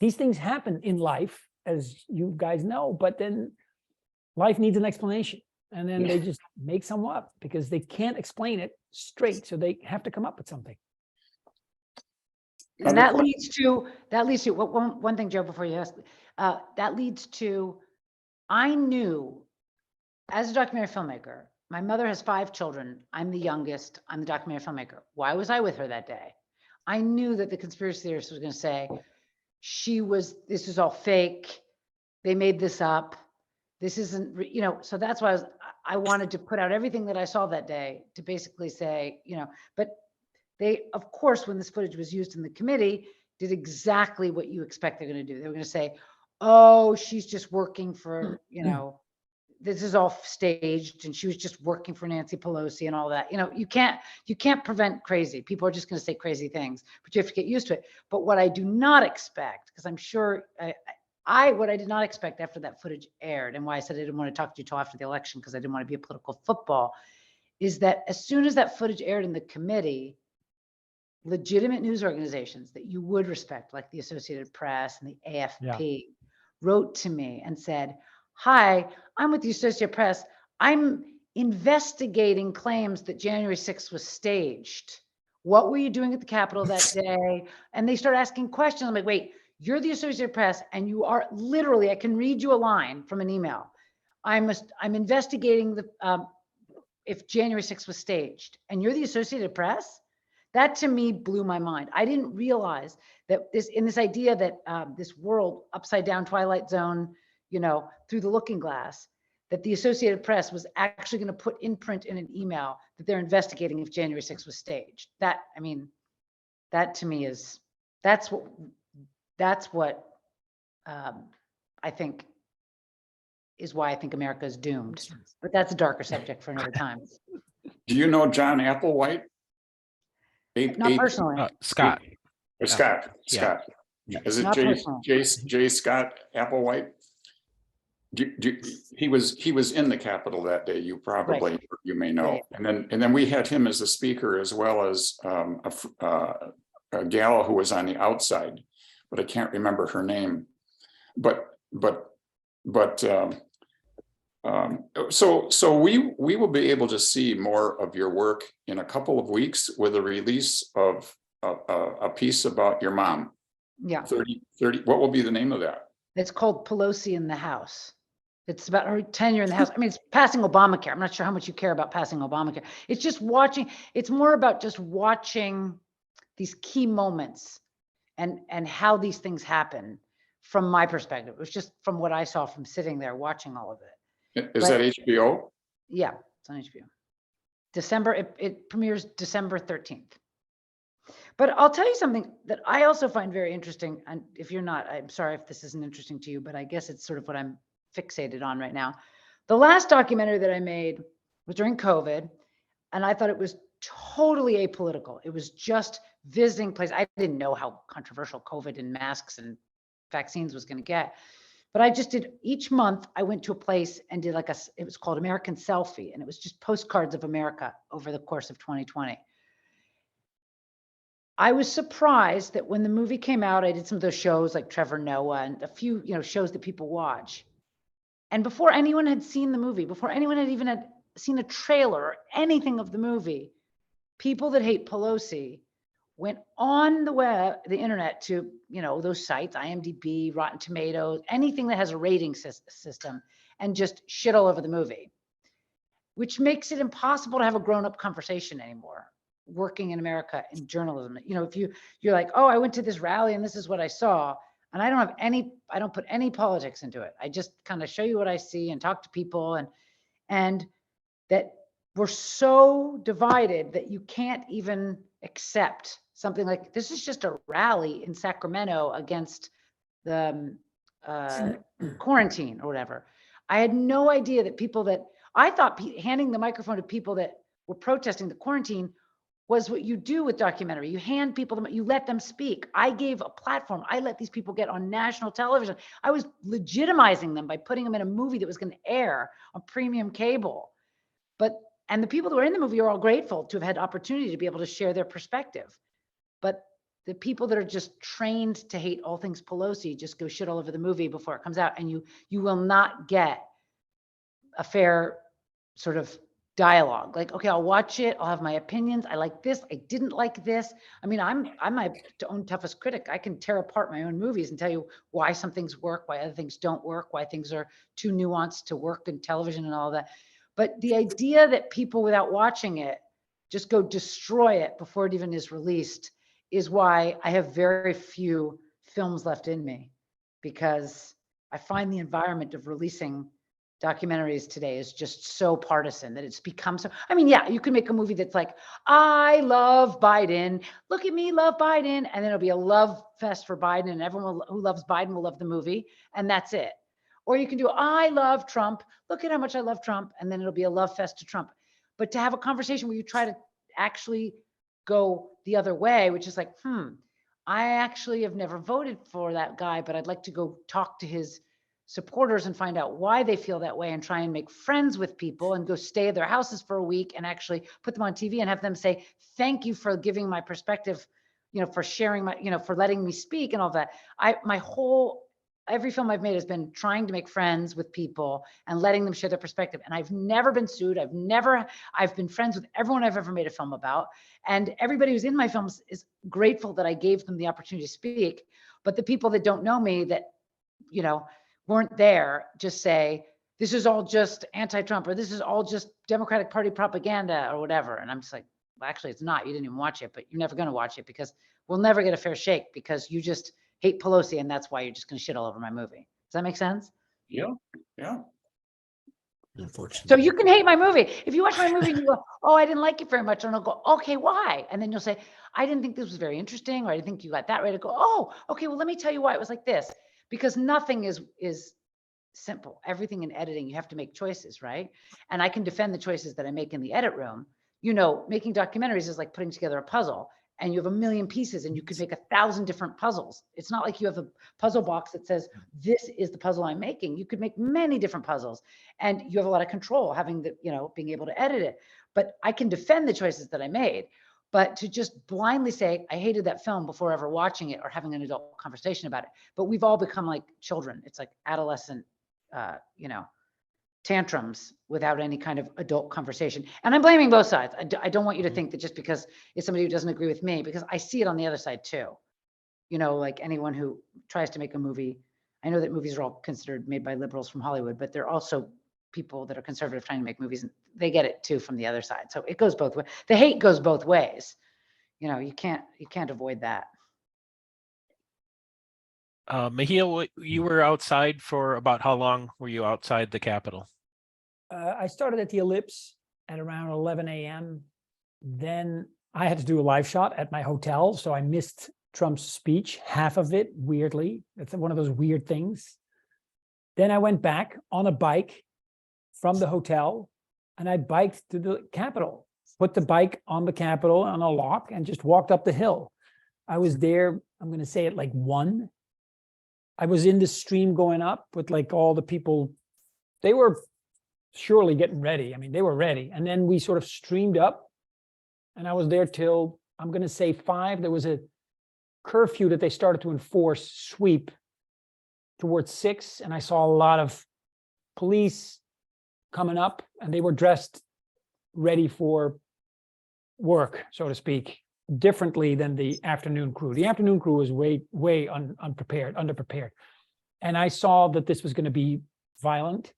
these things happen in life, as you guys know, but then life needs an explanation. And then they just make some up because they can't explain it straight. So they have to come up with something. And that leads to one thing, Joe, before you ask, that leads to, I knew as a documentary filmmaker, my mother has 5 children. I'm the youngest. I'm the documentary filmmaker. Why was I with her that day? I knew that the conspiracy theorist was going to say, this is all fake. They made this up. This isn't, so that's why I wanted to put out everything that I saw that day to basically say, but they, of course, when this footage was used in the committee, did exactly what you expect they're going to do. They were going to say, oh, she's just working for, this is all staged and she was just working for Nancy Pelosi and all that. You can't prevent crazy. People are just going to say crazy things, but you have to get used to it. But what I do not expect, because I'm sure what I did not expect after that footage aired, and why I said I didn't want to talk to you till after the election, because I didn't want to be a political football, is that as soon as that footage aired in the committee, legitimate news organizations that you would respect, like the Associated Press and the AFP, wrote to me and said, hi, I'm with the Associated Press. I'm investigating claims that January 6th was staged. What were you doing at the Capitol that day? And they start asking questions. I'm like, wait, you're the Associated Press and you are literally, I can read you a line from an email. I'm investigating if January 6th was staged, and you're the Associated Press? That to me blew my mind. I didn't realize that this idea that this world upside down Twilight Zone, through the looking glass, that the Associated Press was actually going to put in print in an email that they're investigating if January 6th was staged. That to me is, that's what I think is why I think America is doomed. But that's a darker subject for another time. Do you know John Applewhite? Not personally. Scott. Or Scott. Yeah. Scott. Is it Not J. Scott Applewhite? He was in the Capitol that day. You probably you may know. Right. And then we had him as the speaker, as well as a gal who was on the outside, but I can't remember her name. So we will be able to see more of your work in a couple of weeks with the release of a piece about your mom. Yeah. 30. What will be the name of that? It's called Pelosi in the House. It's about her tenure in the House. I mean, it's passing Obamacare. I'm not sure how much you care about passing Obamacare. It's just watching. It's more about just watching these key moments and how these things happen from my perspective. It was just from what I saw from sitting there watching all of it. Is that HBO? Yeah, it's on HBO. It premieres December 13th. But I'll tell you something that I also find very interesting. And if you're not, I'm sorry if this isn't interesting to you, but I guess it's sort of what I'm fixated on right now. The last documentary that I made was during COVID, and I thought it was totally apolitical. It was just visiting places. I didn't know how controversial COVID and masks and vaccines was going to get. But I just did, each month I went to a place and did it was called American Selfie. And it was just postcards of America over the course of 2020. I was surprised that when the movie came out, I did some of those shows like Trevor Noah and a few, shows that people watch. And before anyone had seen the movie, before anyone had even seen a trailer or anything of the movie, people that hate Pelosi went on the internet to, those sites, IMDb, Rotten Tomatoes, anything that has a rating system, and just shit all over the movie, which makes it impossible to have a grown-up conversation anymore. Working in America in journalism, if you're like, oh, I went to this rally and this is what I saw, and I don't put any politics into it. I just kind of show you what I see and talk to people, and that we're so divided that you can't even accept something like this is just a rally in Sacramento against the quarantine or whatever. I had no idea that people that I thought handing the microphone to people that were protesting the quarantine was what you do with documentary. You hand people, you let them speak. I gave a platform. I let these people get on national television. I was legitimizing them by putting them in a movie that was going to air on premium cable. And the people that were in the movie are all grateful to have had opportunity to be able to share their perspective. But the people that are just trained to hate all things Pelosi just go shit all over the movie before it comes out. And you will not get a fair sort of dialogue. Like, okay, I'll watch it. I'll have my opinions. I like this. I didn't like this. I mean, I'm my own toughest critic. I can tear apart my own movies and tell you why some things work, why other things don't work, why things are too nuanced to work in television and all that. But the idea that people without watching it just go destroy it before it even is released is why I have very few films left in me, because I find the environment of releasing documentaries today is just so partisan that it's become so. I mean, yeah, you can make a movie that's like, I love Biden. Look at me, love Biden. And then it'll be a love fest for Biden, and everyone who loves Biden will love the movie. And that's it. Or you can do, I love Trump. Look at how much I love Trump. And then it'll be a love fest to Trump. But to have a conversation where you try to actually go the other way, which is like, I actually have never voted for that guy, but I'd like to go talk to his supporters and find out why they feel that way and try and make friends with people and go stay at their houses for a week and actually put them on TV and have them say, thank you for giving my perspective, for sharing my, for letting me speak and all that. Every film I've made has been trying to make friends with people and letting them share their perspective. And I've never been sued. I've been friends with everyone I've ever made a film about. And everybody who's in my films is grateful that I gave them the opportunity to speak. But the people that don't know me, that, weren't there, just say, this is all just anti-Trump, or this is all just Democratic Party propaganda or whatever. And I'm just like, well, actually it's not. You didn't even watch it, but you're never going to watch it because we'll never get a fair shake because you just hate Pelosi, and that's why you're just going to shit all over my movie. Does that make sense? Yeah. Unfortunately. So you can hate my movie. If you watch my movie and you go, oh, I didn't like it very much, and I'll go, okay, why? And then you'll say, I didn't think this was very interesting, or I didn't think you got that right. I go, oh, okay, well, let me tell you why it was like this. Because nothing is simple. Everything in editing, you have to make choices, right? And I can defend the choices that I make in the edit room. Making documentaries is like putting together a puzzle, and you have a million pieces and you could make 1,000 different puzzles. It's not like you have a puzzle box that says, this is the puzzle I'm making. You could make many different puzzles, and you have a lot of control having being able to edit it. But I can defend the choices that I made. But to just blindly say, I hated that film before ever watching it or having an adult conversation about it. But we've all become like children. It's like adolescent, tantrums without any kind of adult conversation. And I'm blaming both sides. I don't want you to think that just because it's somebody who doesn't agree with me, because I see it on the other side too. Like anyone who tries to make a movie, I know that movies are all considered made by liberals from Hollywood, but they're also people that are conservative trying to make movies, and they get it too from the other side. So it goes both ways. The hate goes both ways. You can't avoid that. Michiel, you were outside for about how long were you outside the Capitol? I started at the Ellipse at around 11 a.m. Then I had to do a live shot at my hotel, so I missed Trump's speech, half of it, weirdly. It's one of those weird things. Then I went back on a bike from the hotel, and I biked to the Capitol, put the bike on the Capitol on a lock, and just walked up the hill. I was there, I'm going to say at like 1. I was in the stream going up with like all the people. They were surely getting ready. I mean, they were ready. And then we sort of streamed up, and I was there till, I'm going to say 5. There was a curfew that they started to enforce, sweep towards 6. And I saw a lot of police coming up, and they were dressed ready for work, so to speak, differently than the afternoon crew. The afternoon crew was way underprepared. And I saw that this was going to be violent.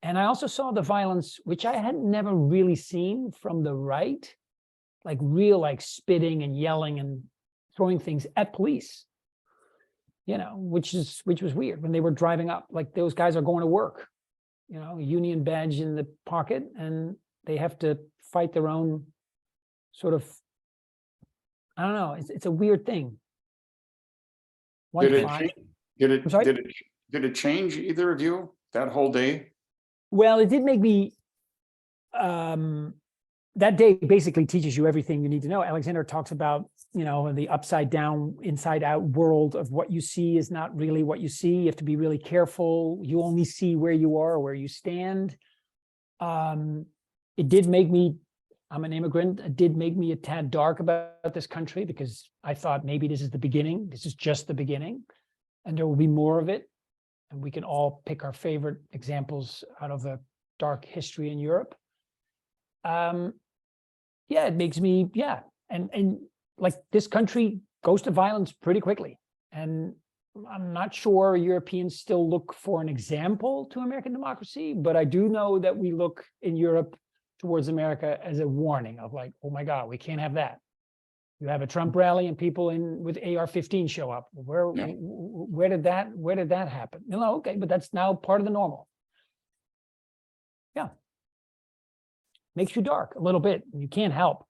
And I also saw the violence, which I had never really seen from the right, like real, like spitting and yelling and throwing things at police, which was weird when they were driving up. Like, those guys are going to work, union badge in the pocket, and they have to fight their own sort of, I don't know. It's a weird thing. Did it change either of you that whole day? Well, it did make me that day basically teaches you everything you need to know. Alexandra talks about, the upside down, inside out world of what you see is not really what you see. You have to be really careful. You only see where you are, where you stand. It did make me, I'm an immigrant, it did make me a tad dark about this country, because I thought maybe this is the beginning. This is just the beginning, and there will be more of it. And we can all pick our favorite examples out of a dark history in Europe. Yeah, it makes me, and like this country goes to violence pretty quickly. And I'm not sure Europeans still look for an example to American democracy, but I do know that we look in Europe towards America as a warning of like, oh my God, we can't have that. You have a Trump rally and people with AR-15 show up. Where did that happen? Okay, but that's now part of the normal. Yeah. Makes you dark a little bit. You can't help.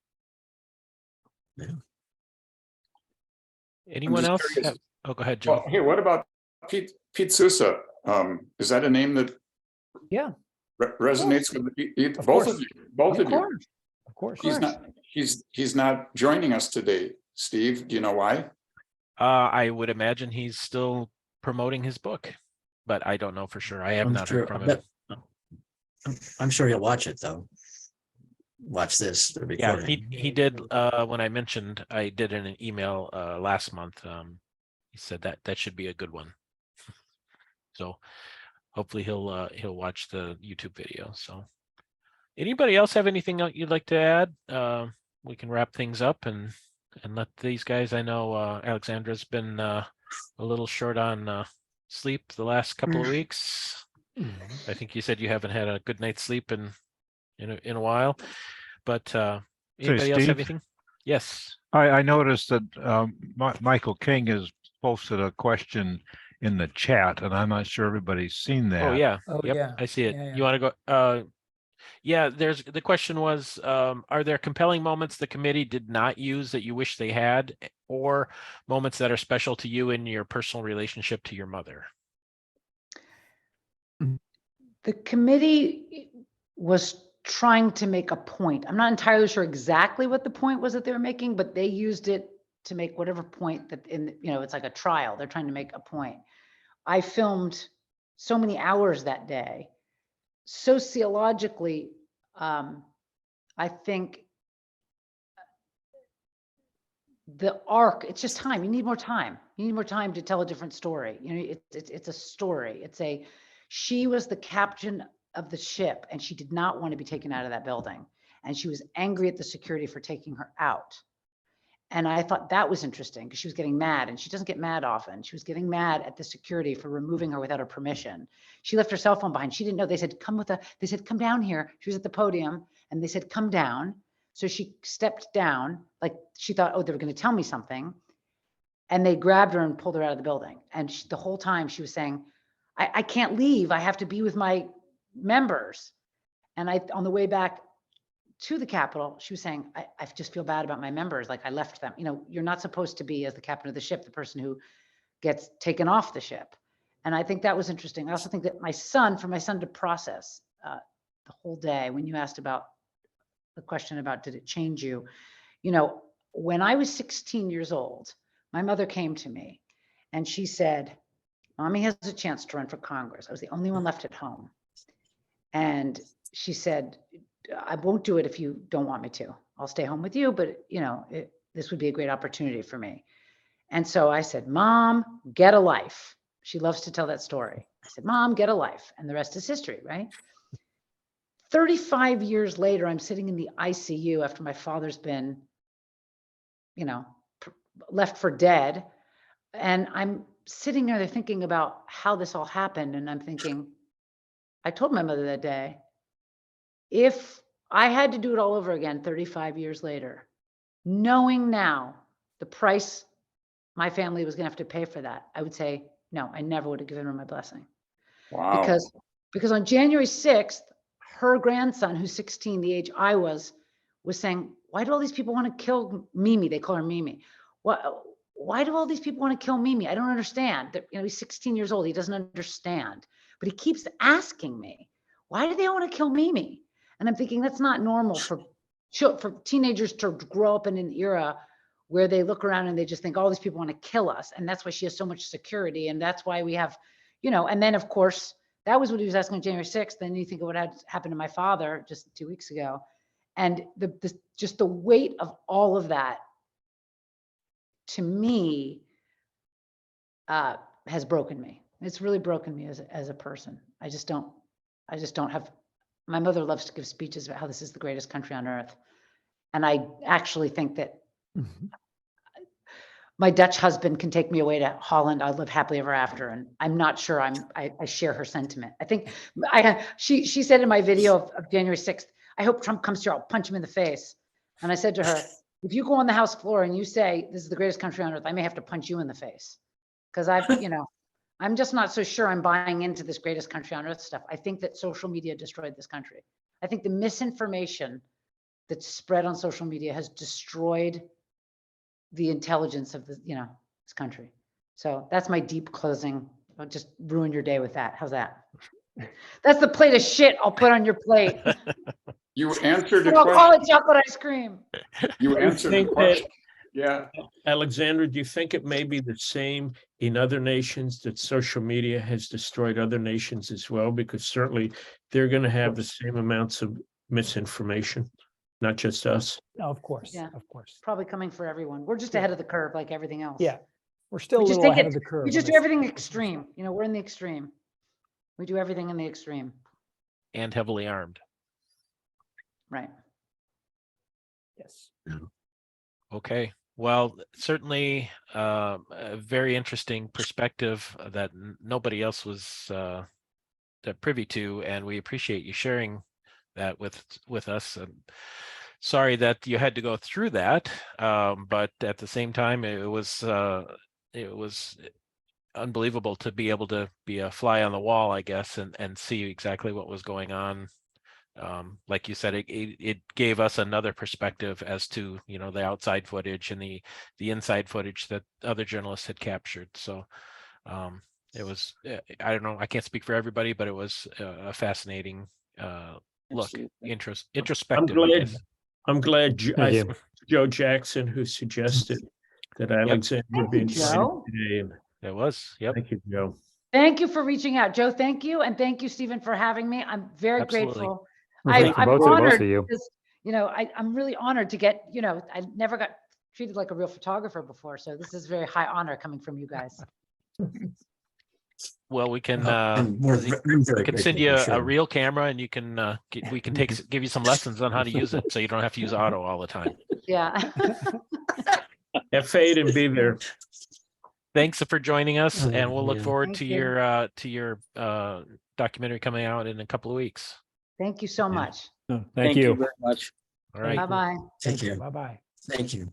Yeah. Anyone just else? curious. Oh, go ahead, Joe. Hey, what about Pete Sousa? Is that a name that Yeah. resonates with Of both course. of you? Both of you. Of course. He's not joining us today. Steve, do you know why? I would imagine he's still promoting his book, but I don't know for sure. I have I'm not sure, heard from him. I'm sure he'll watch it though. Watch the Yeah, recording. he did. When I mentioned, I did in an email last month. He said that should be a good one. So hopefully he'll watch the YouTube video. So anybody else have anything you'd like to add? We can wrap things up and let these guys. I know Alexandra's been a little short on sleep the last couple of weeks. I think you said you haven't had a good night's sleep in a while. But anybody else have anything? Yes. I noticed that Michael King has posted a question in the chat, and I'm not sure everybody's seen that. Oh yeah. Oh, Yep, yeah. I see it. Yeah. You want to go? Yeah. The question was, are there compelling moments the committee did not use that you wish they had, or moments that are special to you in your personal relationship to your mother? The committee was trying to make a point. I'm not entirely sure exactly what the point was that they were making, but they used it to make whatever point that it's like a trial. They're trying to make a point. I filmed so many hours that day. Sociologically, I think the arc, it's just time. You need more time. You need more time to tell a different story. It's a story. She was the captain of the ship, and she did not want to be taken out of that building. And she was angry at the security for taking her out. And I thought that was interesting because she was getting mad, and she doesn't get mad often. She was getting mad at the security for removing her without her permission. She left her cell phone behind. She didn't know. They said, they said, come down here. She was at the podium and they said, come down. So she stepped down, like she thought, oh, they were going to tell me something. And they grabbed her and pulled her out of the building. And the whole time she was saying, I can't leave. I have to be with my members. And on the way back to the Capitol, she was saying, I just feel bad about my members. Like I left them. You're not supposed to be, as the captain of the ship, the person who gets taken off the ship. And I think that was interesting. I also think that for my son to process the whole day, when you asked about the question about, did it change you? When I was 16 years old, my mother came to me and she said, Mommy has a chance to run for Congress. I was the only one left at home. And she said, I won't do it if you don't want me to. I'll stay home with you, but this would be a great opportunity for me. And so I said, Mom, get a life. She loves to tell that story. I said, Mom, get a life. And the rest is history, right? 35 years later, I'm sitting in the ICU after my father's been, left for dead. And I'm sitting there thinking about how this all happened. And I'm thinking, I told my mother that day, if I had to do it all over again 35 years later, knowing now the price my family was going to have to pay for that, I would say, no, I never would have given her my blessing. Wow. Because on January 6th, her grandson, who's 16, the age I was saying, why do all these people want to kill Mimi? They call her Mimi. Why do all these people want to kill Mimi? I don't understand. He's 16 years old. He doesn't understand. But he keeps asking me, why do they want to kill Mimi? And I'm thinking that's not normal for for teenagers to grow up in an era where they look around and they just think, all these people want to kill us. And that's why she has so much security. And that's why we have, and then of course, that was what he was asking on January 6th. Then you think of what had happened to my father just 2 weeks ago. And just the weight of all of that, to me, has broken me. It's really broken me as a person. I just don't have, my mother loves to give speeches about how this is the greatest country on earth. And I actually think that my Dutch husband can take me away to Holland. I'll live happily ever after. And I'm not sure I share her sentiment. I think she said in my video of January 6th, I hope Trump comes here, I'll punch him in the face. And I said to her, if you go on the House floor and you say, this is the greatest country on earth, I may have to punch you in the face. Because I'm just not so sure I'm buying into this greatest country on earth stuff. I think that social media destroyed this country. I think the misinformation that's spread on social media has destroyed the intelligence of this country. So that's my deep closing. I'll just ruin your day with that. How's that? That's the plate of shit I'll put on your plate. You answered the I'll question. call it chocolate ice cream. You answered the question. Yeah. Alexandra, do you think it may be the same in other nations, that social media has destroyed other nations as well? Because certainly they're going to have the same amounts of misinformation, not just us. No, of course. Yeah. Of course. Probably coming for everyone. We're just ahead of the curve like everything else. Yeah. We're still a We just little take ahead it- of the curve. We just on do this. everything extreme. We're in the extreme. We do everything in the extreme. And heavily armed. Right. Yes. Okay. Well, certainly a very interesting perspective that nobody else was privy to, and we appreciate you sharing that with us. And sorry that you had to go through that, but at the same time, it was unbelievable to be able to be a fly on the wall, I guess, and see exactly what was going on. Like you said, it gave us another perspective as to the outside footage and the inside footage that other journalists had captured. So it was, I don't know, I can't speak for everybody, but it was a fascinating look, introspective. I'm glad Joe Jackson, who suggested that Alexandra be invited Joe. today. And It was. Yep. thank you, Joe. Thank you for reaching out, Joe. Thank you. And thank you, Stephen, for having me. I'm very Absolutely. grateful. Well, thank you I'm both honored of you. because, I'm really honored to get, I never got treated like a real photographer before. So this is very high honor coming from you guys. Well, we can I'm very send grateful, you for sure. a real camera, and you can we can give you some lessons on how to use it, so you don't have to use auto all the time. Yeah. Have faith and be there. Thanks for joining us, Oh, and we'll look man. forward Thank to your documentary coming out in a couple of weeks. Thank you so much. Thank you. very much. All right. Bye-bye. Thank you. Bye-bye. Thank you.